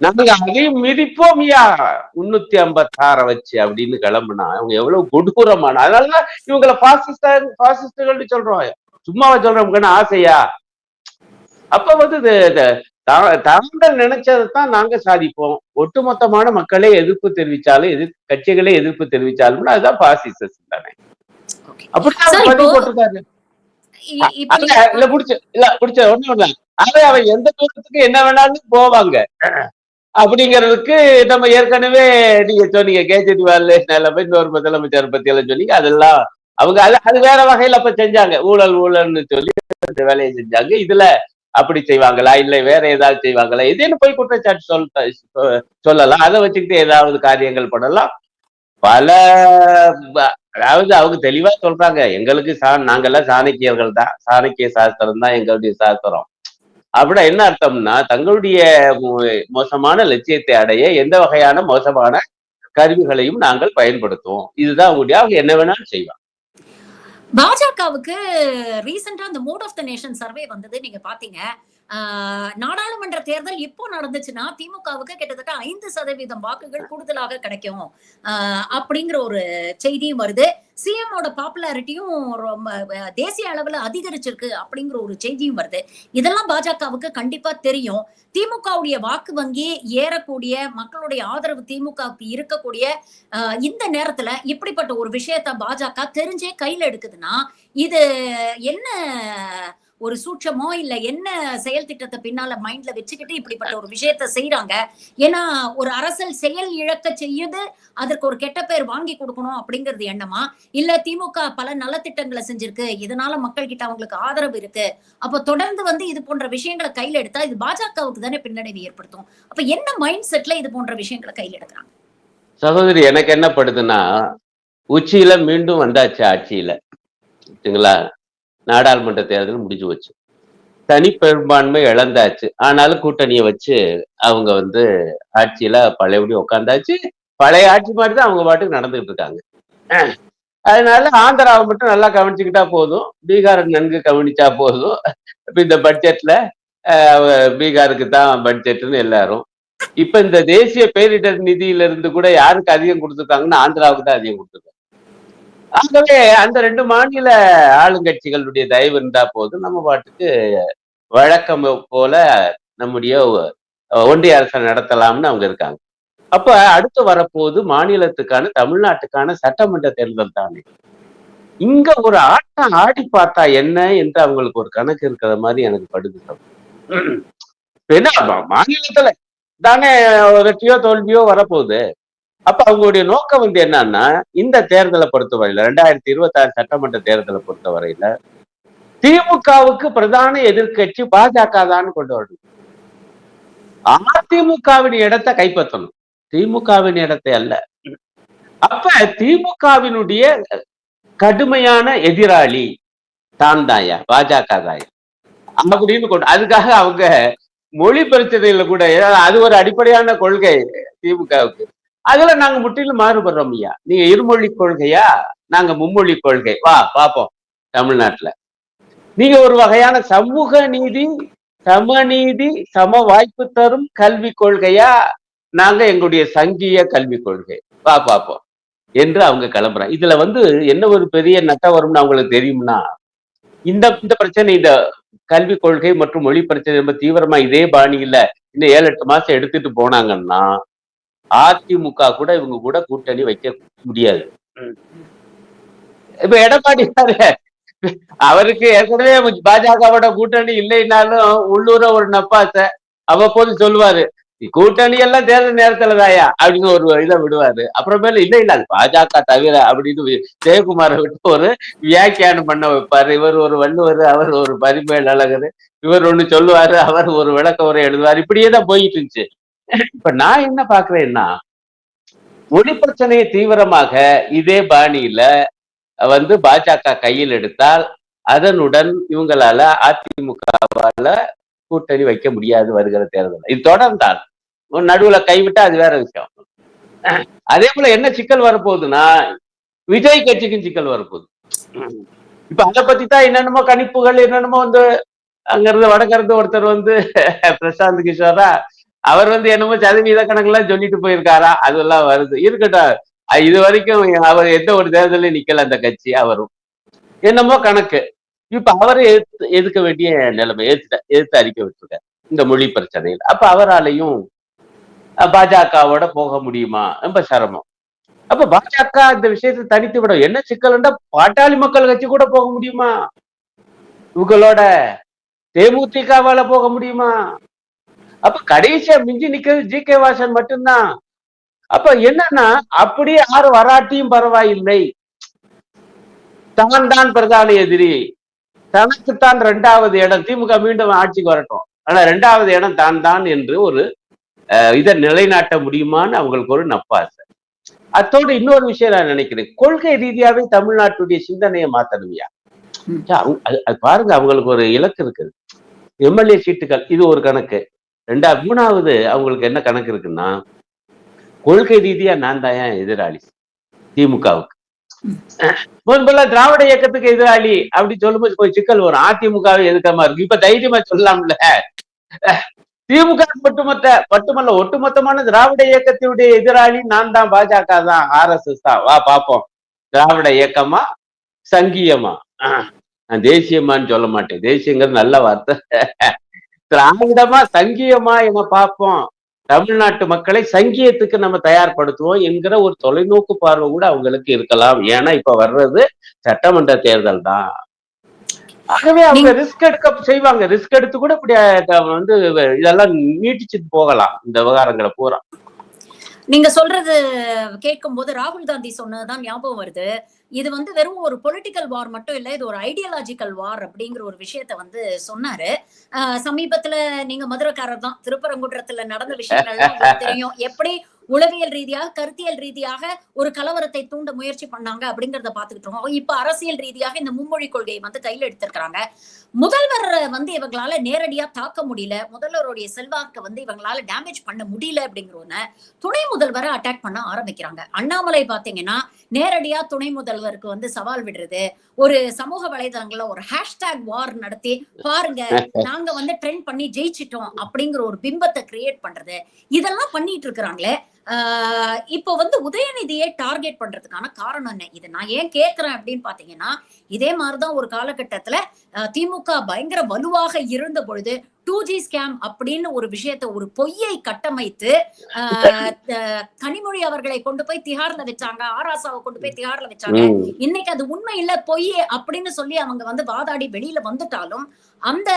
நாங்க அதையும் மிதிப்போம்யா 356 வச்சு அப்படின்னு கிளம்புனா அவங்க எவ்வளவு கொடூரமான. அதனாலதான் இவங்களை பாசிஸ்டுகள் சொல்றோம். சும்மாவா சொல்றோம் ஆசையா? அப்ப வந்து தாங்கள் நினைச்சதைத்தான் நாங்க சாதிப்போம். ஒட்டுமொத்தமான மக்களே எதிர்ப்பு தெரிவிச்சாலும் கட்சிகளே எதிர்ப்பு தெரிவிச்சாலும் அதுதான் பாசிசம் தானே. அப்படிதான் பதிவு போட்டிருக்காரு. இல்ல பிடிச்ச ஒண்ணு அதை அவன் எந்த தூரத்துக்கு என்ன வேணாலும் போவாங்க அப்படிங்கிறதுக்கு நம்ம ஏற்கனவே நீங்க சொன்னீங்க கேஜ்ரிவால் நிலைமை, இன்னொரு முதலமைச்சர் பத்தி எல்லாம் சொன்னீங்க. அதெல்லாம் அவங்க அது வேற வகையில அப்ப செஞ்சாங்க, ஊழல்னு சொல்லி அந்த வேலையை செஞ்சாங்க. இதுல அப்படி செய்வாங்களா, இல்லை வேற ஏதாவது செய்வாங்களா, இதுன்னு போய் குற்றச்சாட்டு சொல்லலாம். அதை வச்சுக்கிட்டு ஏதாவது காரியங்கள் பண்ணலாம். பல அதாவது அவங்க தெளிவா சொல்றாங்க, எங்களுக்கு நாங்கெல்லாம் சாணக்கியர்கள் தான், சாணக்கிய சாஸ்திரம் தான் எங்களுடைய சாஸ்திரம். அப்படின்னா என்ன அர்த்தம்னா, தங்களுடைய மோசமான லட்சியத்தை அடைய எந்த வகையான மோசமான கருவிகளையும் நாங்கள் பயன்படுத்துவோம். இதுதான் அவங்க என்ன வேணாலும் செய்வாங்க. பாஜகவுக்கு ரீசெண்டா அந்த mood of the nation survey வந்தது, நீங்க பாத்தீங்க. நாடாளுமன்ற தேர்தல் இப்போ நடந்துச்சுன்னா திமுகவுக்கு கிட்டத்தட்ட 5% வாக்குகள் கூடுதலாக கிடைக்கும் அப்படிங்கிற ஒரு செய்தியும் வருது. சிஎம்மோட பாப்புலாரிட்டியும் தேசிய அளவுல அதிகரிச்சிருக்கு அப்படிங்கிற ஒரு செய்தியும் வருது. இதெல்லாம் பாஜகவுக்கு கண்டிப்பா தெரியும். திமுகவுடைய வாக்கு வங்கி ஏறக்கூடிய மக்களுடைய ஆதரவு திமுகவுக்கு இருக்கக்கூடிய இந்த நேரத்துல இப்படிப்பட்ட ஒரு விஷயத்த பாஜக தெரிஞ்சே கையில எடுக்குதுன்னா, இது என்ன ஒரு சூட்சமோ இல்ல என்ன செயல் திட்டத்தை பின்னால மைண்ட்ல வச்சுக்கிட்டு இப்படிப்பட்ட ஒரு விஷயத்த செய்யறாங்க? ஏன்னா ஒரு அரசியல் செயல் இழக்க செய்யுது, அதற்கு ஒரு கெட்ட பேர் வாங்கி கொடுக்கணும் அப்படிங்கிறது எண்ணமா? இல்ல திமுக பல நலத்திட்டங்களை செஞ்சிருக்கு, இதனால மக்கள் கிட்ட அவங்களுக்கு ஆதரவு இருக்கு, அப்ப தொடர்ந்து இது போன்ற விஷயங்களை கையில எடுத்தா இது பாஜகவுக்கு தானே பின்னடைவு ஏற்படுத்தும். அப்ப என்ன மைண்ட் செட்ல இது போன்ற விஷயங்களை கையில எடுக்கிறாங்க? சகோதரி, எனக்கு என்ன படுதுன்னா, உச்சியில மீண்டும் வந்தாச்சு ஆட்சியில. நாடாளுமன்ற தேர்தல் முடிஞ்சு வச்சு தனி பெரும்பான்மை இழந்தாச்சு. ஆனாலும் கூட்டணியை வச்சு அவங்க ஆட்சியில பழையபடி உட்காந்தாச்சு. பழைய ஆட்சி மாதிரி தான் அவங்க பாட்டுக்கு நடந்துகிட்டு இருக்காங்க. அதனால ஆந்திராவை மட்டும் நல்லா கவனிச்சுக்கிட்டா போதும், பீகாரை நன்கு கவனிச்சா போதும். இப்ப இந்த பட்ஜெட்ல பீகாருக்கு தான் பட்ஜெட்னு எல்லாரும். இப்ப இந்த தேசிய பேரிடர் நிதியில இருந்து கூட யாருக்கு அதிகம் கொடுத்துருக்காங்கன்னா ஆந்திராவுக்கு தான் அதிகம் கொடுத்துருக்காங்க. ஆகவே அந்த 2 மாநில ஆளுங்கட்சிகளுடைய தயவு இருந்தா போதும், நம்ம பாட்டுக்கு வழக்கம் போல நம்முடைய ஒன்றிய அரசை நடத்தலாம்னு அவங்க இருக்காங்க. அப்ப அடுத்து வரப்போது மாநிலத்துக்கான தமிழ்நாட்டுக்கான சட்டமன்ற தேர்தல் தானே. இங்க ஒரு ஆட்டம் ஆடி பார்த்தா என்ன என்று அவங்களுக்கு ஒரு கணக்கு இருக்கிற மாதிரி எனக்கு படுது. என்ன மாநிலத்துல தானே வெற்றியோ தோல்வியோ வரப்போகுது. அப்ப அவங்களுடைய நோக்கம் என்னன்னா, இந்த தேர்தலை பொறுத்தவரையில 2026 சட்டமன்ற தேர்தலை பொறுத்தவரையில திமுகவுக்கு பிரதான எதிர்கட்சி பாஜக தான் கொண்டு வரணும். அதிமுகவின் இடத்தை கைப்பற்றணும், திமுகவின் இடத்தை அல்ல. அப்ப திமுகவினுடைய கடுமையான எதிராளி தான் தாயா, பாஜக தாயா அப்படின்னு கொண்டு, அதுக்காக அவங்க மொழி பிரச்சனையில கூட அது ஒரு அடிப்படையான கொள்கை திமுகவுக்கு. அதுல நாங்க முற்றிலும் மாறுபடுறோம் ஐயா. நீங்க இருமொழி கொள்கையா, நாங்க மும்மொழி கொள்கை, வா பாப்போம் தமிழ்நாட்டுல. நீங்க ஒரு வகையான சமூக நீதி, சமநீதி, சம வாய்ப்பு தரும் கல்வி கொள்கையா, நாங்க எங்களுடைய சங்கிய கல்வி கொள்கை, வா பாப்போம் என்று அவங்க கிளம்புறாங்க. இதுல என்ன ஒரு பெரிய நட்டம் வரும்னு அவங்களுக்கு தெரியும்னா, இந்த பிரச்சனை, இந்த கல்வி கொள்கை மற்றும் மொழி பிரச்சனை ரொம்ப தீவிரமா இதே பாணியில இன்னும் 7-8 மாசம் எடுத்துட்டு போனாங்கன்னா அதிமுக கூட இவங்க கூட கூட்டணி வைக்க முடியாது. இப்ப எடப்பாடி அவருக்கு ஏற்கனவே பாஜகவோட கூட்டணி இல்லைன்னாலும் உள்ளூர ஒரு நப்பாச அவ்வப்போது சொல்லுவாரு, கூட்டணி எல்லாம் தேர்தல் நேரத்துல தாயா அப்படின்னு ஒரு இதை விடுவாரு. அப்புறமேல இல்ல அது பாஜக தவிர அப்படின்னு ஜெயக்குமாரை விட்டு ஒரு வியாக்கியானம் பண்ண வைப்பாரு. இவர் ஒரு வள்ளுவர், அவர் ஒரு பரிமேல் அழகர், இவர் ஒண்ணு சொல்லுவாரு, அவர் ஒரு விளக்க உரை எழுதுவார். இப்படியே தான் போயிட்டு இருந்துச்சு. இப்ப நான் என்ன பாக்குறேன்னா, மொழி பிரச்சனையை தீவிரமாக இதே பாணியில பாஜக கையில் எடுத்தால் அதனுடன் இவங்களால அதிமுகவால கூட்டணி வைக்க முடியாது வருகிற தேர்தல். இது தொடர்ந்தால் நடுவுல கைவிட்டா அது வேற விஷயம். அதே போல என்ன சிக்கல் வரப்போகுதுன்னா, விஜய் கட்சிக்கும் சிக்கல் வரப்போகுது. இப்ப அதை பத்தி தான் என்னென்னமோ கணிப்புகள் என்னென்னமோ அங்க இருந்து வடக்க இருந்து ஒருத்தர் பிரசாந்த் கிஷோரா, அவர் என்னமோ சதவீத கணக்கெல்லாம் சொல்லிட்டு போயிருக்காரா, அதெல்லாம் வருது. இருக்கட்டும், இது வரைக்கும் அவர் எந்த ஒரு தேர்தலையும் நிக்கல அந்த கட்சி, அவரும் என்னமோ கணக்கு. இப்ப அவரை எதிர்க்க வேண்டிய நிலைமை, எதிர்த்து அறிக்கை விட்டுருக்காரு இந்த மொழி பிரச்சனையில். அப்ப அவராலையும் பாஜகவோட போக முடியுமா? ரொம்ப சிரமம். அப்ப பாஜக இந்த விஷயத்தை தனித்து விட என்ன சிக்கல்னா, பாட்டாளி மக்கள் கட்சி கூட போக முடியுமா? இவங்களோட தேமுதிகவால போக முடியுமா? அப்ப கடைசியா மிஞ்சி நிக்கிறது ஜி.கே. வாசன் மட்டும்தான். அப்ப என்னன்னா, அப்படியே யாரும் வராட்டியும் பரவாயில்லை, தான் பிரதான எதிரி தனக்குத்தான் 2வது இடம், திமுக மீண்டும் ஆட்சிக்கு வரட்டும், ஆனா 2வது இடம் தான் என்று ஒரு இதை நிலைநாட்ட முடியுமான்னு அவங்களுக்கு ஒரு நப்பாசை. அத்தோடு இன்னொரு விஷயம் நான் நினைக்கிறேன், கொள்கை ரீதியாவே தமிழ்நாட்டுடைய சிந்தனையை மாத்தணும்யா. அது பாருங்க, அவங்களுக்கு ஒரு இலக்கு இருக்குது. எம்எல்ஏ சீட்டுகள் இது ஒரு கணக்கு. 3வது அவங்களுக்கு என்ன கணக்கு இருக்குன்னா, கொள்கை ரீதியா நான் தான் எதிராளி திமுகவுக்கு. முதல்ல திராவிட இயக்கத்துக்கு எதிராளி அப்படி சொல்லும்போது கொஞ்சம் சிக்கல் வரும். அதிமுகவை எதிர்க்காம இருக்கு. இப்ப தைரியமா சொல்லலாம்ல. திமுக மட்டுமல்ல, ஒட்டுமொத்தமான திராவிட இயக்கத்தினுடைய எதிராளி நான் தான், பாஜக தான், RSS தான். வா பாப்போம், திராவிட இயக்கமா சங்கியமா? நான் தேசியமான்னு சொல்ல மாட்டேன், தேசியங்கிறது நல்ல வார்த்தை. திராவிடமா சங்கியமா என பார்ப்போம். தமிழ்நாட்டு மக்களை சங்கியத்துக்கு நம்ம தயார்படுத்துவோம் என்கிற ஒரு தொலைநோக்கு பார்வை கூட அவங்களுக்கு இருக்கலாம். ஏன்னா இப்ப வர்றது சட்டமன்ற தேர்தல் தான். ஆகவே அவங்க ரிஸ்க் எடுக்க செய்வாங்க. ரிஸ்க் எடுத்து கூட இப்படி வந்து இதெல்லாம் நீட்டிச்சுட்டு போகலாம் இந்த விவகாரங்களை பூரா. நீங்க சொல்றது கேட்கும் போது ராகுல் காந்தி சொன்னதுதான் ஞாபகம் வருது. இது வந்து வெறும் ஒரு பொலிட்டிக்கல் வார் மட்டும் இல்ல, இது ஒரு ஐடியாலஜிக்கல் வார் அப்படிங்கிற ஒரு விஷயத்த வந்து சொன்னாரு. சமீபத்துல நீங்க மதுரைக்காரர் தான், திருப்பரங்குன்றத்துல நடந்த விஷயங்கள்லாம் உங்களுக்கு தெரியும். எப்படி உளவியல் ரீதியாக, கருத்தியல் ரீதியாக ஒரு கலவரத்தை தூண்ட முயற்சி பண்ணாங்க அப்படிங்கறத பாத்துக்கிட்டு இருக்கோம். இப்ப அரசியல் ரீதியாக இந்த மும்மொழி கொள்கையை வந்து கையில எடுத்திருக்கிறாங்க. முதல்வர் வந்து இவங்களால நேரடியா தாக்க முடியல, முதல்வருடைய செல்வாக்க வந்து இவங்களால டேமேஜ் பண்ண முடியல அப்படிங்கிறோன்னு துணை முதல்வரை அட்டாக் பண்ண ஆரம்பிக்கிறாங்க. அண்ணாமலை பாத்தீங்கன்னா நேரடியா துணை முதல்வருக்கு வந்து சவால் விடுறது, ஒரு சமூக வலைதளங்கள்ல ஒரு ஹேஷ்டேக் வார் நடத்தி பாருங்க நாங்க வந்து ட்ரெண்ட் பண்ணி ஜெயிச்சிட்டோம் அப்படிங்கிற ஒரு பிம்பத்தை கிரியேட் பண்றது, இதெல்லாம் பண்ணிட்டு இருக்கிறாங்களே. இப்போ வந்து உதயநிதியை டார்கெட் பண்றதுக்கான காரணம் என்ன? இதை நான் ஏன் கேட்கிறேன் அப்படின்னு பாத்தீங்கன்னா, இதே மாதிரிதான் ஒரு காலகட்டத்துல திமுக பயங்கர வலுவாக இருந்த பொழுது 2G ஸ்கேம் அப்படின்னு ஒரு விஷயத்த, ஒரு பொய்யை கட்டமைத்து கனிமொழி அவர்களை கொண்டு போய் திஹார்ல வச்சாங்க, ஆராசாவை கொண்டு போய் திஹார்ல வச்சாங்க. இன்னைக்கு அது உண்மை இல்ல, பொய் அப்படின்னு சொல்லி அவங்க வந்து வாதாடி வெளியில வந்துட்டாலும் அந்த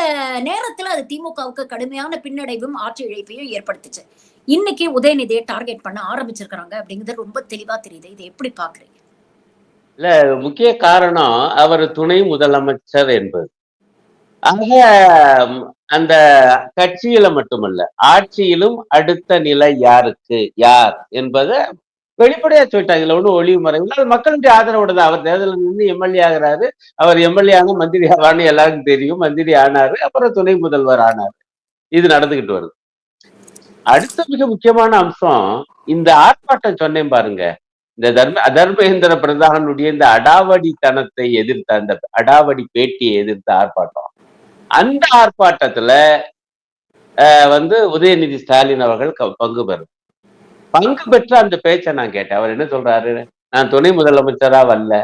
நேரத்துல அது திமுகவுக்கு கடுமையான பின்னடைவும் ஆட்சி இழப்பையும் ஏற்படுத்துச்சு. இன்னைக்கு உதயநிதியை டார்கெட் பண்ண ஆரம்பிச்சிருக்காங்க அப்படிங்கிறது ரொம்ப தெளிவா தெரியுது. இதை எப்படி பாக்குறீங்க? இல்ல, முக்கிய காரணம் அவர் துணை முதலமைச்சர் என்பது. ஆக அந்த கட்சியில மட்டுமல்ல, ஆட்சியிலும் அடுத்த நிலை யாருக்கு, யார் என்பதை வெளிப்படையா சொல்லிட்டாங்க. இதுல ஒன்றும் ஒளிவு மறைவு, மக்களுடைய ஆதரவோட தான். அவர் தேர்தலில் நின்று எம்எல்ஏ ஆகிறாரு. அவர் எம்எல்ஏ ஆன மந்திரி ஆவான்னு எல்லாருக்கும் தெரியும். மந்திரி ஆனாரு, அப்புறம் துணை முதல்வர் ஆனாரு. இது நடந்துகிட்டு வருது. அடுத்த மிக முக்கியமான அம்சம், இந்த ஆர்ப்பாட்டம் சொன்னேன் பாருங்க, இந்த தர்மேந்திர பிரதானுடைய இந்த அடாவடித்தனத்தை எதிர்த்த, அந்த அடாவடி பேட்டியை எதிர்த்த ஆர்ப்பாட்டம். அந்த ஆர்ப்பாட்டத்துல வந்து உதயநிதி ஸ்டாலின் அவர்கள் பங்கு பெற்ற அந்த பேச்சை நான் கேட்டேன். அவர் என்ன சொல்றாரு, நான் துணை முதலமைச்சரா வரல,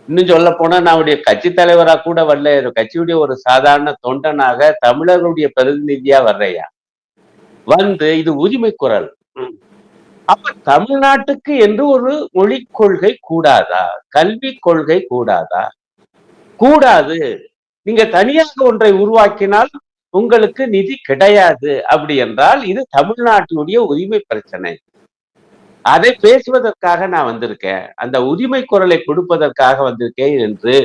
இன்னும் சொல்ல போனா நான் கட்சி தலைவரா கூட வரல, கட்சியுடைய ஒரு சாதாரண தொண்டனாக தமிழர்களுடைய பிரதிநிதியா வர்றையா, வந்து இது உரிமை குரல். அப்ப தமிழ்நாட்டுக்கு என்று ஒரு மொழி கொள்கை கூடாதா, கல்வி கொள்கை கூடாதா? கூடாது. நீங்க தனியாக ஒன்றை உருவாக்கினால் உங்களுக்கு நிதி கிடையாது. அப்படி என்றால் இது தமிழ்நாட்டினுடைய உரிமை பிரச்சனை. அதை பேசுவதற்காக நான் வந்திருக்கேன், அந்த உரிமை குரலை கொடுப்பதற்காக வந்திருக்கேன் என்று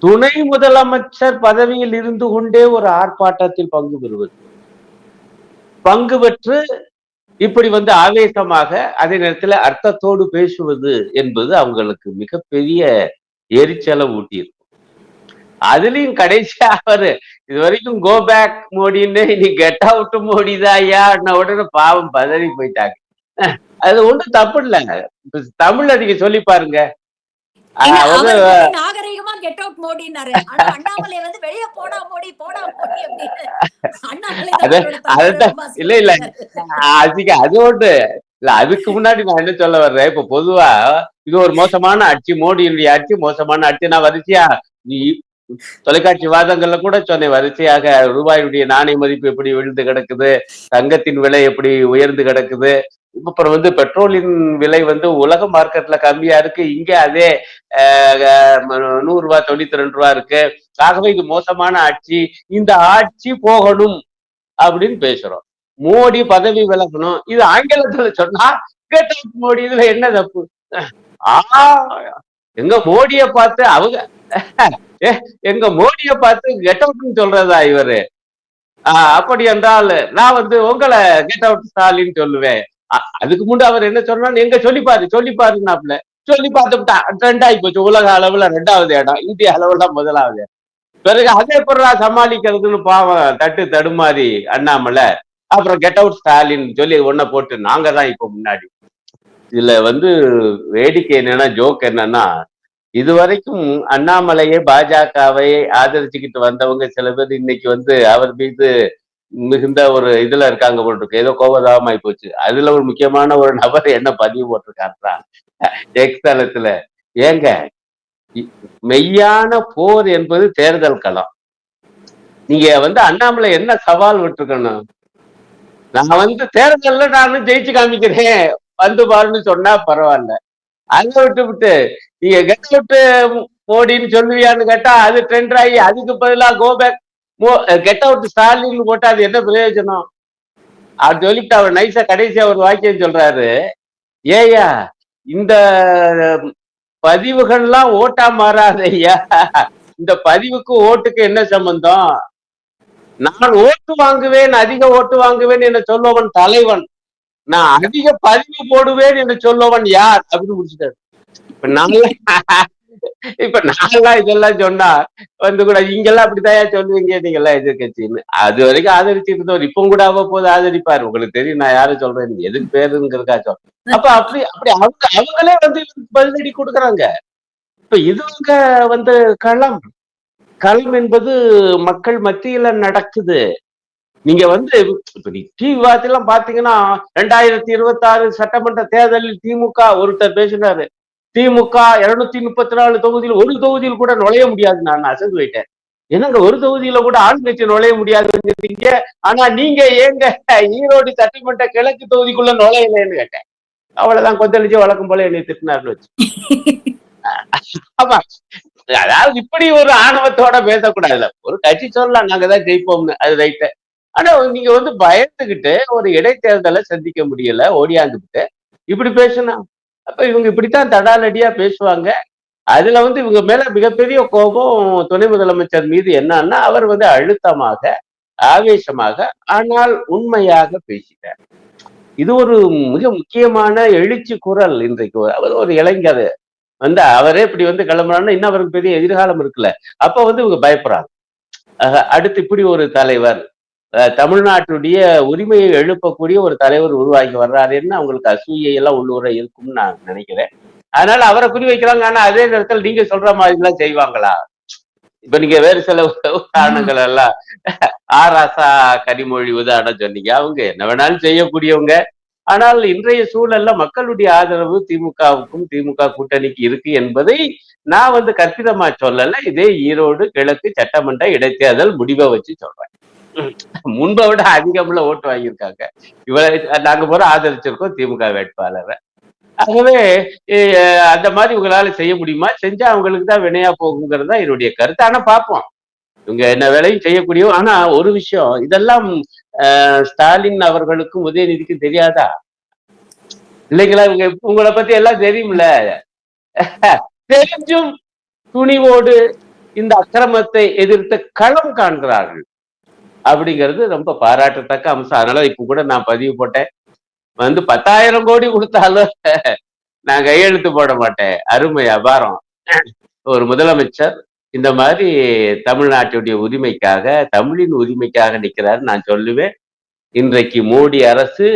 துணை முதலமைச்சர் பதவியில் இருந்து கொண்டே ஒரு ஆர்ப்பாட்டத்தில் பங்கு பெற்று இப்படி வந்து ஆவேசமாக அதே நேரத்தில் அர்த்தத்தோடு பேசுவது என்பது அவங்களுக்கு மிகப்பெரிய எரிச்சலை ஊட்டியிருக்கும். அதுலயும் கடைசியா அவரு இது வரைக்கும் கோ பேக் மோடின்னு, நீ கெட் அவுட் மோடி தாயா உடனே பாவம் பதறி போயிட்டாங்க. அது ஒன்றும் தப்பு இல்லைங்க. தமிழ்ல நீங்க சொல்லி பாருங்க. நாகரிகமா கெட் அவுட் மோடினாரு, அண்ணாமலை வந்து வெளியே போடா மோடி போடா மோடி இல்ல இல்ல அது ஒன்று இல்ல. அதுக்கு முன்னாடி நான் என்ன சொல்ல வர்றேன், இப்ப பொதுவா இது ஒரு மோசமான ஆட்சி, மோடியினுடைய ஆட்சி மோசமான ஆட்சி. நான் வரிசையா தொலைக்காட்சி வாதங்கள்ல கூட சொன்னேன், வரிசையாக ரூபாயுடைய நாணய மதிப்பு எப்படி விழுந்து கிடக்குது, தங்கத்தின் விலை எப்படி உயர்ந்து கிடக்குது, அப்புறம் வந்து பெட்ரோலின் விலை வந்து உலக மார்க்கெட்ல கம்மியா இருக்கு, இங்க அதே 100 ரூபாய் 92 ரூபா இருக்கு. ஆகவே இது மோசமான ஆட்சி, இந்த ஆட்சி போகணும் அப்படின்னு பேசுறோம். மோடி பதவி விலகணும், இது ஆங்கிலத்துல சொன்னா கெட் அவுட் மோடி, இதுல என்ன தப்பு? எங்க மோடிய பார்த்து அவங்க எங்க மோடிய பார்த்து கெட் அவுட்னு சொல்றதா இவரு? அப்படி என்றால் நான் வந்து உங்களை கெட் அவுட் ஸ்டாலின் சொல்லுவேன். அதுக்கு முன்பு அவர் என்ன சொன்னார், எங்க சொல்லி பாருனாப்ல. சொல்லி பார்த்துட்டா ட்ரெண்ட் ஆகி போச்சு. உலக அளவுல 2வது இடம், இந்திய அளவுல 1வது. பிறகு அதை எப்படா சமாளிக்கிறதுன்னு பாவம் தட்டு தடுமாறி அண்ணாமலை அப்புறம் கெட் அவுட் ஸ்டாலின் சொல்லி ஒன்ன போட்டு நாங்க தான் இப்ப முன்னாடி. இதுல வந்து வேடிக்கை என்னன்னா, ஜோக் என்னன்னா, இதுவரைக்கும் அண்ணாமலையை பாஜகவை ஆதரிச்சுக்கிட்டு வந்தவங்க சில பேர் இன்னைக்கு வந்து அவர் மீது மிகுந்த ஒரு இதுல இருக்காங்க போல் இருக்கு. ஏதோ கோபதாபமாயி போச்சு. அதுல ஒரு முக்கியமான ஒரு நபர் என்ன பதிவு போட்டிருக்காருன்னா எக்ஸ் தளத்துல, ஏங்க மெய்யான போர் என்பது தேர்தல் களம். நீங்க வந்து அண்ணாமலை என்ன சவால் விட்டுருக்கணும், நான் வந்து தேர்தல்ல நானும் ஜெயிச்சு காமிக்கிறேன் வந்து பாருன்னு சொன்னா பரவாயில்ல. அங்க விட்டு நீங்க கெட் அவுட் மோடின்னு சொல்லுவியான்னு கேட்டா அது ட்ரெண்ட் ஆகி அதுக்கு பதிலா go back get out Stalin போட்டா அது என்ன பிரயோஜனம்? அவர் சொல்லிட்டு அவர் நைஸா கடைசியா ஒரு வாக்கியம் சொல்றாரு, ஏயா இந்த பதிவுகள்லாம் ஓட்டா மாறாத ஐயா, இந்த பதிவுக்கு ஓட்டுக்கு என்ன சம்பந்தம்? நான் ஓட்டு வாங்குவேன், அதிக ஓட்டு வாங்குவேன் என்று சொல்பவன் தலைவன், நான் அதிக பதிவு போடுவேன் என்று சொல்பவன் யார் அப்படின்னு முடிச்சுட்டாரு. இப்ப நான்லாம் இதெல்லாம் சொன்னா வந்து கூட இங்கெல்லாம் அப்படித்தான் சொல்லுவீங்க நீங்கெல்லாம் எதிர்கட்சின்னு. அது வரைக்கும் ஆதரிச்சுட்டு இருந்தவர் இப்ப கூட அவ்வப்போது ஆதரிப்பாரு. உங்களுக்கு தெரியும் நான் யாரும் சொல்றேன், எதுக்கு பேருங்கிறதுக்கா சொல்றேன். அப்ப அப்படி அப்படி அவங்களே வந்து பதிலடி கொடுக்குறாங்க. இப்ப இதுவங்க வந்து களம் களம் என்பது மக்கள் மத்தியில நடக்குது. நீங்க வந்து இப்ப நீ விவாதத்தெல்லாம் பாத்தீங்கன்னா 2026 சட்டமன்ற தேர்தலில் திமுக ஒருத்தர் பேசினாரு, திமுக 234 தொகுதியில் ஒரு தொகுதியில் கூட நுழைய முடியாது. நான் அசந்து போயிட்டேன். என்னங்க ஒரு தொகுதியில கூட ஆளுங்கட்சி நுழைய முடியாதுன்னு, ஆனா நீங்க ஏங்க ஈரோடு சட்டமன்ற கிழக்கு தொகுதிக்குள்ள நுழையலன்னு கேட்டேன். அவ்வளவுதான் கொந்தளிச்சு வழக்கம் போல என்னை திட்டினார்னு வச்சு. ஆமா, அதாவது இப்படி ஒரு ஆணவத்தோட பேசக்கூடாதுல. ஒரு கட்சி சொல்லலாம் நாங்க தான் ஜெயிப்போம்னு, அது ரைட்டு. ஆனா நீங்க வந்து பயந்துகிட்டு ஒரு இடைத்தேர்தலை சந்திக்க முடியல ஓடியாந்துகிட்டு இப்படி பேசினா அப்ப இவங்க இப்படித்தான் தடாலடியா பேசுவாங்க. அதுல வந்து இவங்க மேல மிகப்பெரிய கோபம் துணை முதலமைச்சர் மீது என்னன்னா, அவர் வந்து அழுத்தமாக ஆவேசமாக ஆனால் உண்மையாக பேசிட்டார். இது ஒரு மிக முக்கியமான எழுச்சி குரல். இன்றைக்கு அவர் ஒரு இளைஞர் வந்து அவரே இப்படி வந்து கிளம்புறான்னா இன்னும் அவருக்கு பெரிய எதிர்காலம் இருக்குல்ல. அப்ப வந்து இவங்க பயப்படுறாங்க. அடுத்து இப்படி ஒரு தலைவர் தமிழ்நாட்டுடைய உரிமையை எழுப்பக்கூடிய ஒரு தலைவர் உருவாகி வர்றாருன்னு அவங்களுக்கு அசூயை எல்லாம் உள்ளூர இருக்கும்னு நான் நினைக்கிறேன். அதனால அவரை குறி வைக்கிறாங்க. ஆனா அதே நேரத்தில் நீங்க சொல்ற மாதிரி எல்லாம் செய்வாங்களா? இப்ப நீங்க வேறு சில உதாரணங்கள் எல்லாம் ஆராசா கனிமொழி உதாரணம் சொன்னீங்க. அவங்க என்ன வேணாலும் செய்யக்கூடியவங்க. ஆனால் இன்றைய சூழல்ல மக்களுடைய ஆதரவு திமுகவுக்கும் திமுக கூட்டணிக்கு இருக்கு என்பதை நான் வந்து கற்பிதமா சொல்லல. இதே ஈரோடு கிழக்கு சட்டமன்ற இடைத்தேர்தல் முடிவை வச்சு சொல்றேன். முன்பை விட அதிகம்ல ஓட்டு வாங்கியிருக்காங்க. இவரை நாங்க போற ஆதரிச்சிருக்கோம் திமுக வேட்பாளரை. ஆகவே அந்த மாதிரி உங்களால செய்ய முடியுமா? செஞ்சா அவங்களுக்கு தான் வினையா போகுங்கிறது தான் என்னுடைய கருத்து. ஆனா பார்ப்போம் இவங்க என்ன வேலையும் செய்யக்கூடிய. ஆனா ஒரு விஷயம், இதெல்லாம் ஸ்டாலின் அவர்களுக்கும் உதயநிதிக்கும் தெரியாதா? இல்லைங்களா? இவங்க உங்களை பத்தி எல்லாம் தெரியும்ல. தெரிஞ்சும் துணிவோடு இந்த அக்கிரமத்தை எதிர்த்து களம் காண்கிறார்கள் அப்படிங்கிறது ரொம்ப பாராட்டத்தக்க அம்சம். அதனால இப்ப கூட நான் பதிவு போட்டேன், வந்து 10,000 கோடி கொடுத்தாலும் நான் கையெழுத்து போட மாட்டேன். அருமை அபாரம். ஒரு முதலமைச்சர் இந்த மாதிரி தமிழ்நாட்டுடைய உரிமைக்காக தமிழின் உரிமைக்காக நிற்கிறாரு நான் சொல்லுவேன். இன்றைக்கு மோடி அரசு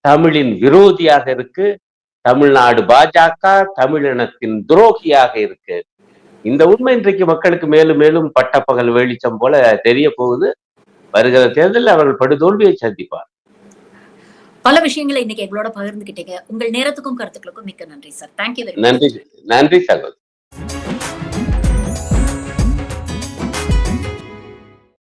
தமிழின் விரோதியாக இருக்கு. தமிழ்நாடு பாஜக தமிழினத்தின் துரோகியாக இருக்கு. இந்த உண்மை இன்றைக்கு மக்களுக்கு மேலும் மேலும் பட்டப்பகல் வெளிச்சம் போல தெரிய போகுது. வருகிற தேர்தலில் அவர்கள் படுதோல்வியை சந்திப்பார். பல விஷயங்களை இன்னைக்கு எங்களோட பகிர்ந்துகிட்டீங்க. உங்கள் நேரத்துக்கும் கருத்துக்களுக்கும் மிக்க நன்றி சார். Thank you very much. நன்றி, நன்றி சகோதரி.